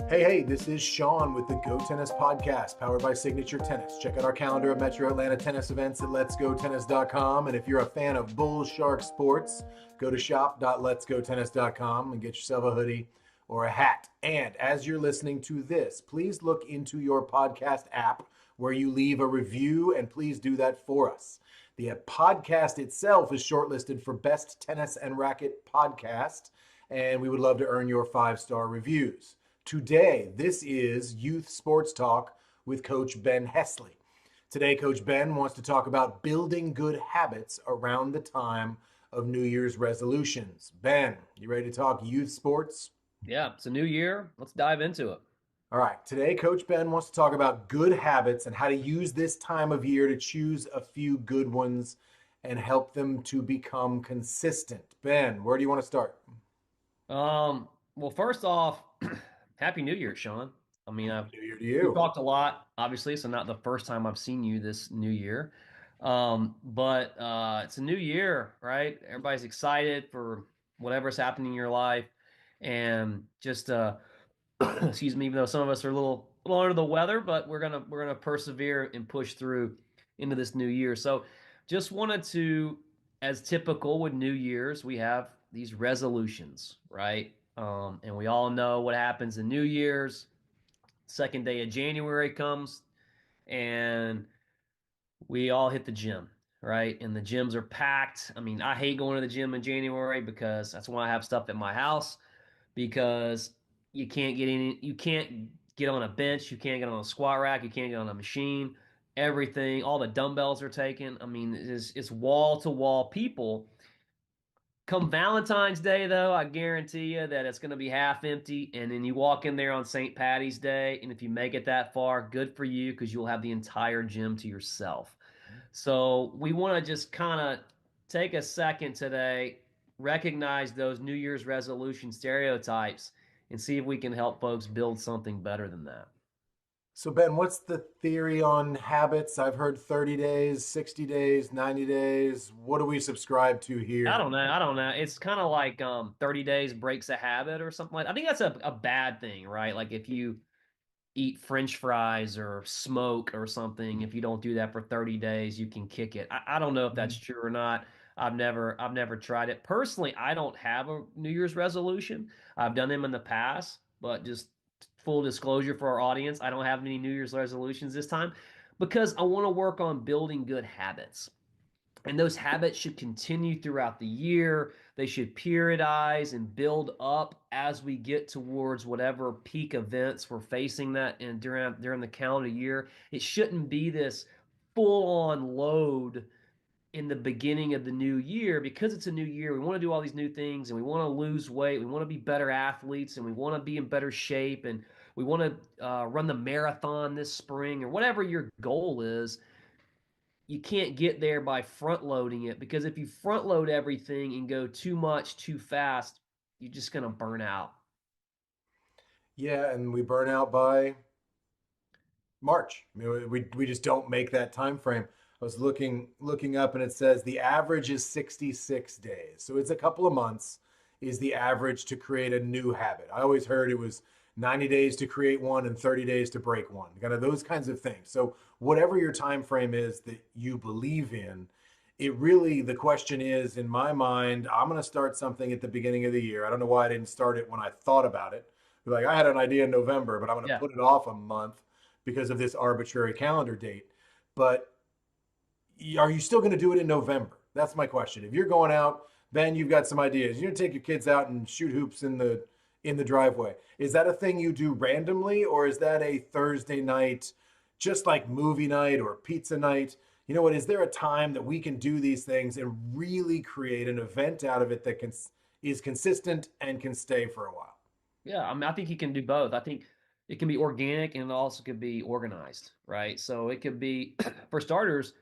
Hey, this is Sean with the GoTennis podcast, powered by Signature Tennis. Check out our calendar of Metro Atlanta tennis events at letsgotennis.com. And if you're a fan of Bull Shark Sports, go to shop.letsgotennis.com and get yourself a hoodie or a hat. And as you're listening to this, please look into your podcast app where you leave a review, and please do that for us. The podcast itself is shortlisted for Best Tennis and Racket Podcast, and we would love to earn your 5-star reviews. Today, this is Youth Sports Talk with Coach Ben Hestley. Today, Coach Ben wants to talk about building good habits around the time of New Year's resolutions. Ben, you ready to talk youth sports? Yeah, it's a new year. Let's dive into it. All right, today, Coach Ben wants to talk about good habits and how to use this time of year to choose a few good ones and help them to become consistent. Ben, where do you want to start? Well, first off, Happy New Year, Sean. I mean, New Year to we've you. talked a lot, obviously, so not the first time I've seen you this new year. But it's a new year, right? Everybody's excited for whatever's happening in your life. And just excuse me, even though some of us are a little under the weather, but we're gonna persevere and push through into this new year. So just wanted to, as typical with New Year's, we have these resolutions, right? And we all know what happens in New Year's. Second day of January comes, and we all hit the gym, right? And the gyms are packed. I mean, I hate going to the gym in January because that's when I have stuff at my house because you can't get on a bench, you can't get on a squat rack, you can't get on a machine. Everything, all the dumbbells are taken. I mean, it's wall to wall people. Come Valentine's Day, though, I guarantee you that it's going to be half empty. And then you walk in there on St. Patty's Day, and if you make it that far, good for you because you'll have the entire gym to yourself. So we want to just kind of take a second today, recognize those New Year's resolution stereotypes, and see if we can help folks build something better than that. So, Ben, what's the theory on habits? I've heard 30 days, 60 days, 90 days. What do we subscribe to I here? don't know. I don't know. It's kind of like 30 days breaks a habit or something like that. I think that's a bad thing, right? Like if you eat French fries or smoke or something, if you don't do that for 30 days, you can kick it. I don't know if that's Mhm. true or not. I've never tried it. Personally, I don't have a New Year's resolution. I've done them in the past, but just full disclosure for our audience, I don't have any New Year's resolutions this time because I want to work on building good habits. And those habits should continue throughout the year. They should periodize and build up as we get towards whatever peak events we're facing that and during the calendar year. It shouldn't be this full-on load in the beginning of the new year because it's a new year. We want to do all these new things and we want to lose weight. We want to be better athletes and we want to be in better shape and we want to run the marathon this spring or whatever your goal is. You can't get there by front loading it because if you front load everything and go too much too fast, you're just going to burn out. Yeah, and we burn out by March. I mean, we just don't make that time frame. I was looking up, and it says the average is 66 days. So it's a couple of months is the average to create a new habit. I always heard it was 90 days to create one and 30 days to break one. Kind of those kinds of things. So whatever your time frame is that you believe in, it really the question is in my mind, I'm going to start something at the beginning of the year. I don't know why I didn't start it when I thought about it. Like I had an idea in November, but I'm going to Yeah. put it off a month because of this arbitrary calendar date. But are you still going to do it in November? That's my question. If you're going out, then you've got some ideas. You're going to take your kids out and shoot hoops in the driveway. Is that a thing you do randomly, or is that a Thursday night, just like movie night or pizza night? You know what? Is there a time that we can do these things and really create an event out of it that is consistent and can stay for a while? Yeah, I mean I think you can do both. I think it can be organic and it also could be organized, right? So it could be for starters,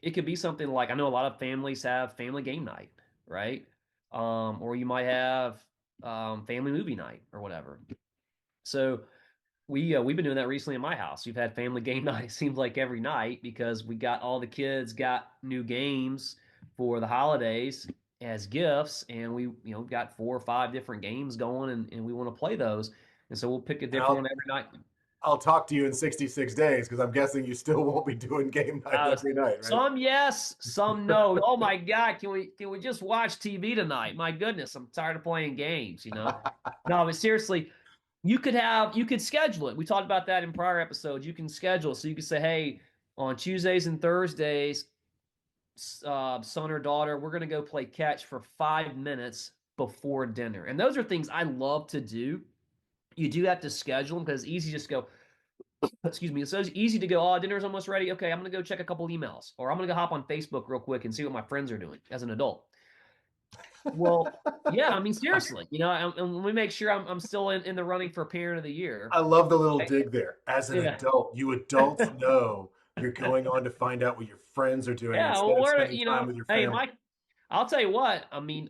it could be something like I know a lot of families have family game night, right? Or you might have family movie night or whatever. So we've been doing that recently in my house. We've had family game night. It seems like every night because we got all the kids got new games for the holidays as gifts, and we got 4 or 5 different games going, and we want to play those. And so we'll pick a And different one every night. I'll talk to you in 66 days because I'm guessing you still won't be doing game night Uh, every night, right? some yes, some no. Oh my God, can we just watch TV tonight? My goodness, I'm tired of playing games. No, but seriously, you could schedule it. We talked about that in prior episodes. You can schedule it. So you can say, hey, on Tuesdays and Thursdays, son or daughter, we're gonna go play catch for 5 minutes before dinner. And those are things I love to do. You do have to schedule them because it's easy to just go, excuse me, it's so easy to go, oh, dinner's almost ready. Okay, I'm going to go check a couple emails, or I'm going to go hop on Facebook real quick and see what my friends are doing as an adult. Well, yeah, I mean, seriously, and we make sure I'm still in the running for parent of the year. I love the little Right? dig there. As an Yeah. adult, you adults know you're going on to find out what your friends are doing Yeah. instead Well, of spending time with your hey, family. I'll tell you what, I mean,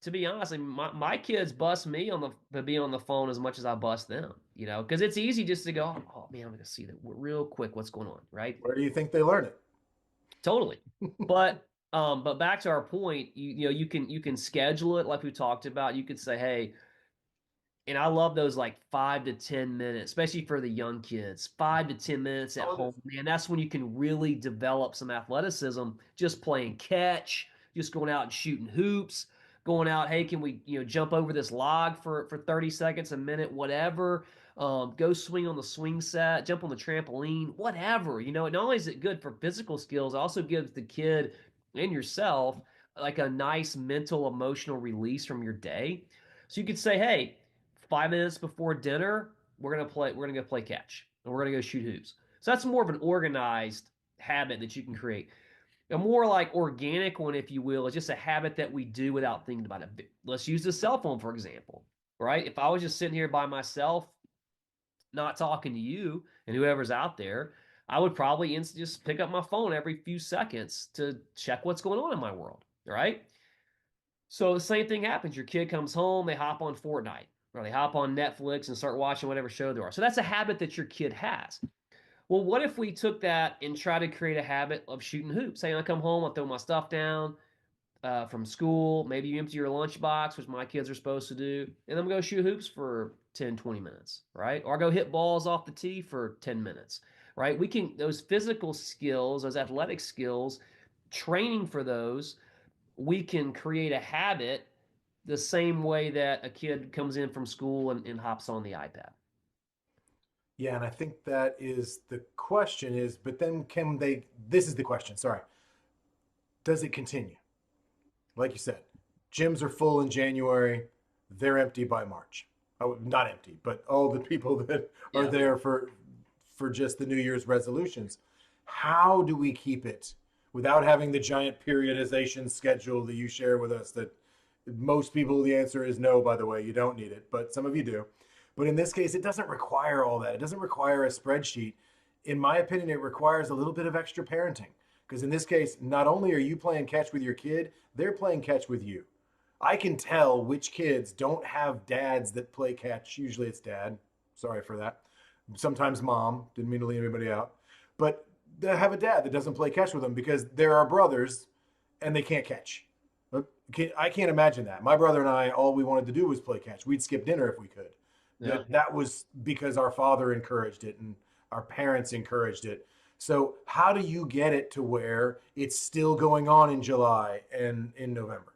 to be honest, I mean, my kids bust me to be on the phone as much as I bust them, because it's easy just to go, oh man, I'm going to see that real quick what's going on, right? Where do you think they learn it? Totally. But back to our point, you can schedule it like we talked about. You could say, hey, and I love those like 5 to 10 minutes, especially for the young kids. 5 to 10 minutes at Oh, it home, is. man. That's when you can really develop some athleticism. Just playing catch, just going out and shooting hoops, going out. Hey, can we jump over this log for 30 seconds, a minute, whatever. Go swing on the swing set, jump on the trampoline, whatever. Not only is it good for physical skills, it also gives the kid and yourself like a nice mental, emotional release from your day. So you could say, hey, 5 minutes before dinner, we're gonna go play catch and we're gonna go shoot hoops. So that's more of an organized habit that you can create. A more like organic one, if you will, is just a habit that we do without thinking about it. Let's use the cell phone, for example, right? If I was just sitting here by myself, not talking to you and whoever's out there, I would probably just pick up my phone every few seconds to check what's going on in my world, right? So the same thing happens. Your kid comes home, they hop on Fortnite, or they hop on Netflix and start watching whatever show there are. So that's a habit that your kid has. Well, what if we took that and try to create a habit of shooting hoops? Say I come home, I throw my stuff down from school. Maybe you empty your lunchbox, which my kids are supposed to do, and I'm going to go shoot hoops for 10, 20 minutes, right? Or I go hit balls off the tee for 10 minutes, right? Those physical skills, those athletic skills, training for those, we can create a habit the same way that a kid comes in from school and hops on the iPad. Yeah, and I think that is the question is, but then can they, this is the question, sorry. Does it continue? Like you said, gyms are full in January, they're empty by March. Oh, not empty, but all the people that are Yeah. there for just the New Year's resolutions. How do we keep it without having the giant periodization schedule that you share with us that most people the answer is no, by the way, you don't need it, but some of you do. But in this case, it doesn't require all that. It doesn't require a spreadsheet. In my opinion, it requires a little bit of extra parenting. Because in this case, not only are you playing catch with your kid, they're playing catch with you. I can tell which kids don't have dads that play catch. Usually it's dad. Sorry for that. Sometimes mom. Didn't mean to leave anybody out. But they have a dad that doesn't play catch with them because there are brothers and they can't catch. I can't imagine that. My brother and I, all we wanted to do was play catch. We'd skip dinner if we could. Yeah. That was because our father encouraged it and our parents encouraged it. So how do you get it to where it's still going on in July and in November?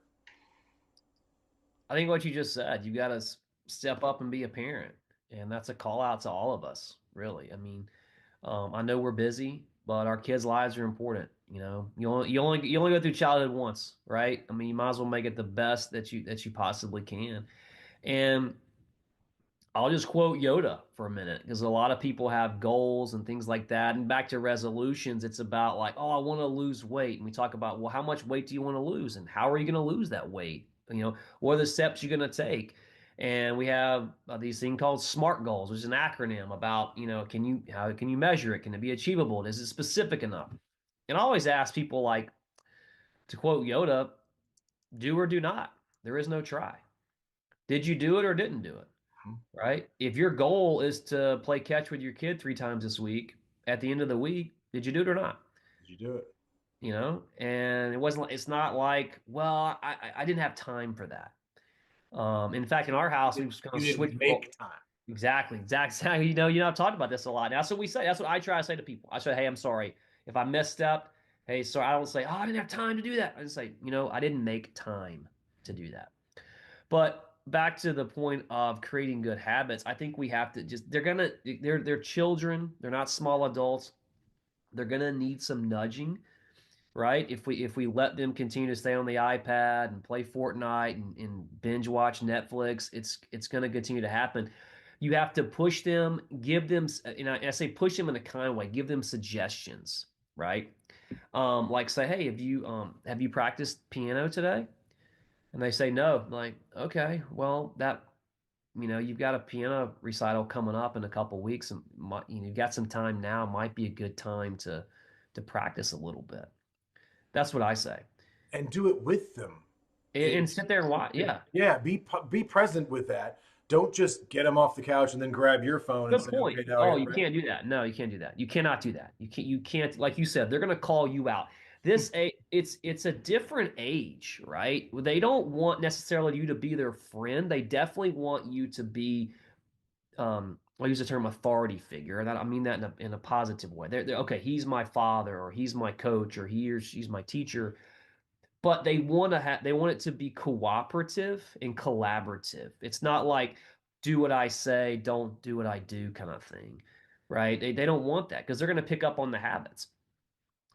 I think what you just said, you got to step up and be a parent. And that's a call out to all of us, really. I mean, I know we're busy, but our kids' lives are important. You only go through childhood once, right? I mean, you might as well make it the best that you possibly can. And I'll just quote Yoda for a minute because a lot of people have goals and things like that. And back to resolutions, it's about like, oh, I want to lose weight. And we talk about, well, how much weight do you want to lose? And how are you going to lose that weight? What are the steps you're going to take? And we have these things called SMART goals, which is an acronym about, how can you measure it? Can it be achievable? Is it specific enough? And I always ask people like, to quote Yoda, do or do not. There is no try. Did you do it or didn't do it? Right? If your goal is to play catch with your kid 3 times this week, at the end of the week, did you do it or not? Did you do it? And it's not like, well, I didn't have time for that. In fact, in our house, we just kind You of switch didn't role. make time. Exactly. I've talked about this a lot. That's what we say. That's what I try to say to people. I say, hey, I'm sorry if I messed up. Hey, sorry. I don't say, oh, I didn't have time to do that. I just say, I didn't make time to do that. But back to the point of creating good habits, I think we have to they're children. They're not small adults. They're gonna need some nudging, right? If we let them continue to stay on the iPad and play Fortnite and binge watch Netflix, it's going to continue to happen. You have to push them, give them, I say push them in a kind way, give them suggestions, right? Like say, hey, have you practiced piano today? And they say no. I'm like, okay, well you've got a piano recital coming up in a couple weeks, and you've got some time now. Might be a good time to practice a little bit. That's what I say. And do it with them. And It's sit there and watch. Yeah. yeah, be present with that. Don't just get them off the couch and then grab your phone and Good say, point. "Okay, now I Oh, got to you practice." can't do that. No, you can't do that. You cannot do that. You can't, like you said, they're gonna call you out. It's a different age, right? They don't want necessarily you to be their friend. They definitely want you to be I'll use the term authority figure, and I mean that in a positive way. They're okay, he's my father, or he's my coach, or he or she's my teacher. But they want it to be cooperative and collaborative. It's not like do what I say, don't do what I do kind of thing, right? They don't want that because they're going to pick up on the habits.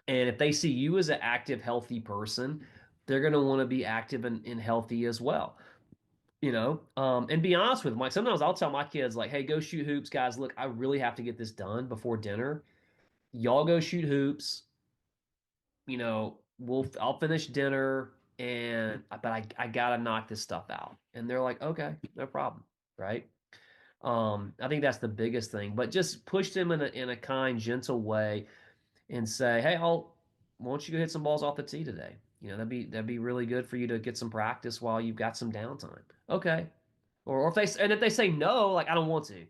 And if they see you as an active, healthy person, they're going to want to be active and healthy as well. And be honest with them. Like sometimes I'll tell my kids, like, "Hey, go shoot hoops, guys. Look, I really have to get this done before dinner. Y'all go shoot hoops. I'll finish dinner, but I gotta knock this stuff out." And they're like, okay, no problem, right? I think that's the biggest thing. But just push them in a kind, gentle way and say, hey, why don't you go hit some balls off the tee today? That'd be really good for you to get some practice while you've got some downtime. Okay. Or if they say no, like I don't want to,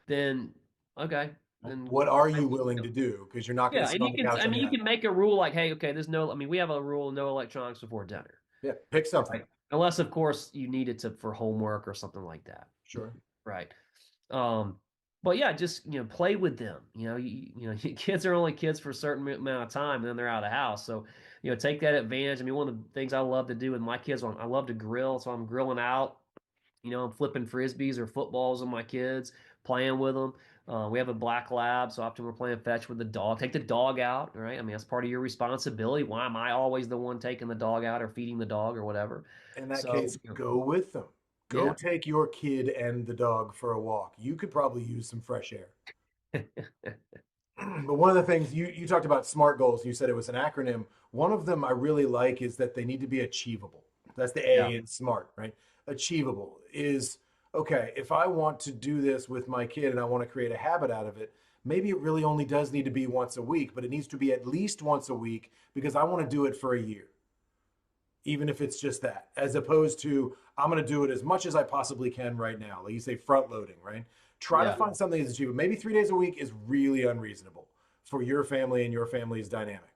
then okay, then What are you willing to do? Because you're not going to yeah, sit and on the couch you anyhow. can make a rule like, hey, okay, we have a rule, no electronics before dinner, Yeah, pick something. right? Unless, of course, you need it for homework or something like that, Sure. right? Um, but yeah, just play with them. Kids are only kids for a certain amount of time, and then they're out of the house. So take that advantage. I mean, one of the things I love to do with my kids, I love to grill, so I'm grilling out. I'm flipping frisbees or footballs on my kids, playing with them. We have a black lab, so often we're playing fetch with the dog. Take the dog out, right? I mean, that's part of your responsibility. Why am I always the one taking the dog out or feeding the dog or whatever? In that So, case, go with them. Go yeah. take your kid and the dog for a walk. You could probably use some fresh air. But one of the things you talked about SMART goals, you said it was an acronym. One of them I really like is that they need to be achievable. That's the Yeah. A in SMART, right? Achievable is okay, if I want to do this with my kid and I want to create a habit out of it, maybe it really only does need to be once a week, but it needs to be at least once a week because I want to do it for a year, even if it's just that, as opposed to I'm going to do it as much as I possibly can right now. Like you say, front loading, right? Try to Yeah. find something that's achievable. Maybe 3 days a week is really unreasonable for your family and your family's dynamic,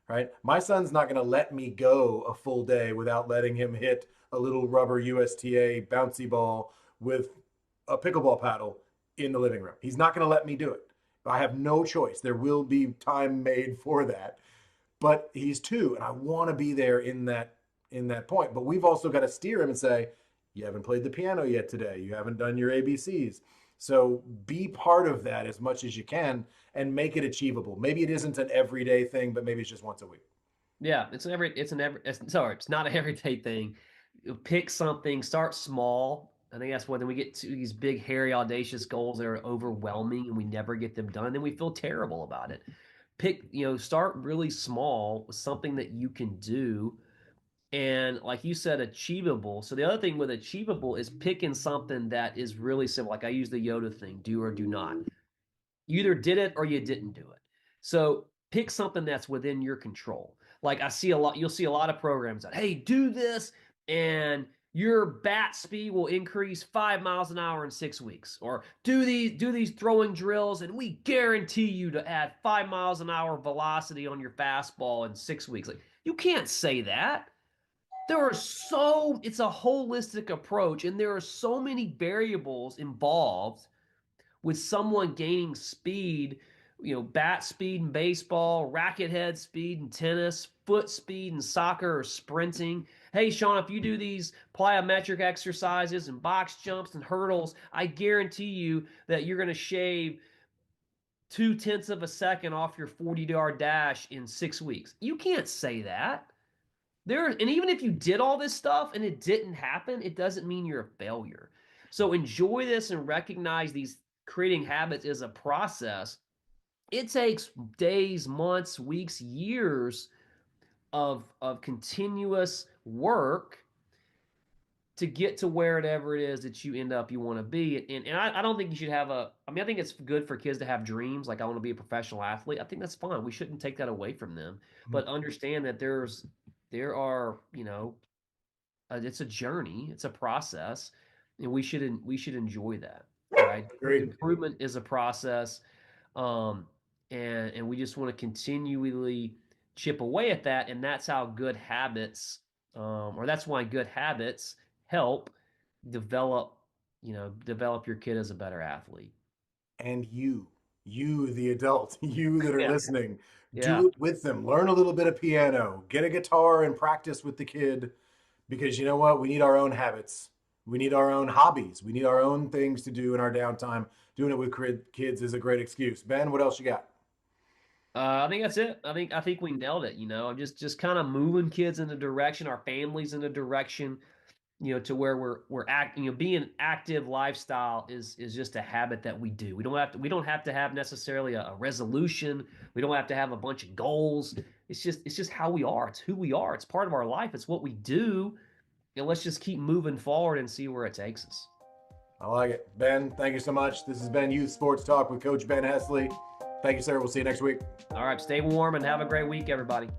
right? My son's not going to let me go a full day without letting him hit a little rubber USTA bouncy ball with a pickleball paddle in the living room. He's not going to let me do it. I have no choice. There will be time made for that. But he's two, and I want to be there in that point. But we've also got to steer him and say, you haven't played the piano yet today. You haven't done your ABCs. So be part of that as much as you can and make it achievable. Maybe it isn't an everyday thing, but maybe it's just once a week. Yeah. It's not an everyday thing. Pick something, start small. I think that's when then we get to these big, hairy, audacious goals that are overwhelming and we never get them done. Then we feel terrible about it. Start really small with something that you can do. And like you said, achievable. So the other thing with achievable is picking something that is really simple. Like I use the Yoda thing, do or do not. You either did it or you didn't do it. So pick something that's within your control. Like you'll see a lot of programs that, hey, do this and your bat speed will increase 5 miles an hour in 6 weeks. Or do these throwing drills and we guarantee you to add 5 miles an hour velocity on your fastball in 6 weeks. Like you can't say that. It's a holistic approach, and there are so many variables involved with someone gaining speed, bat speed in baseball, racket head speed in tennis, foot speed in soccer or sprinting. Hey, Sean, if you do these plyometric exercises and box jumps and hurdles, I guarantee you that you're going to shave 2/10 of a second off your 40-yard dash in 6 weeks. You can't say that. And even if you did all this stuff and it didn't happen, it doesn't mean you're a failure. So enjoy this and recognize these creating habits is a process. It takes days, months, weeks, years of continuous work to get to wherever it is that you want to be. And I don't think you should have I think it's good for kids to have dreams. Like, I want to be a professional athlete. I think that's fine. We shouldn't take that away from them, but understand that there are, it's a journey, it's a process, and we should enjoy that, right? Agreed. Improvement is a process, um, and we just want to continually chip away at that, and that's how good habits, or that's why good habits help develop, develop your kid as a better athlete. And you, the adult, you that are Yeah, listening, yeah. do it with them. Learn a little bit of piano, get a guitar and practice with the kid, because you know what? We need our own habits. We need our own hobbies. We need our own things to do in our downtime. Doing it with kids is a great excuse. Ben, what else you got? I think that's it. I think we nailed it. I'm just kind of moving kids in a direction, our families in a direction, to where being active lifestyle is just a habit that we do. We don't have to have necessarily a resolution. We don't have to have a bunch of goals. It's just how we are. It's who we are. It's part of our life. It's what we do. And let's just keep moving forward and see where it takes us. I like it. Ben, thank you so much. This has been Youth Sports Talk with Coach Ben Hestley. Thank you, sir. We'll see you next week. All right, stay warm and have a great week, everybody.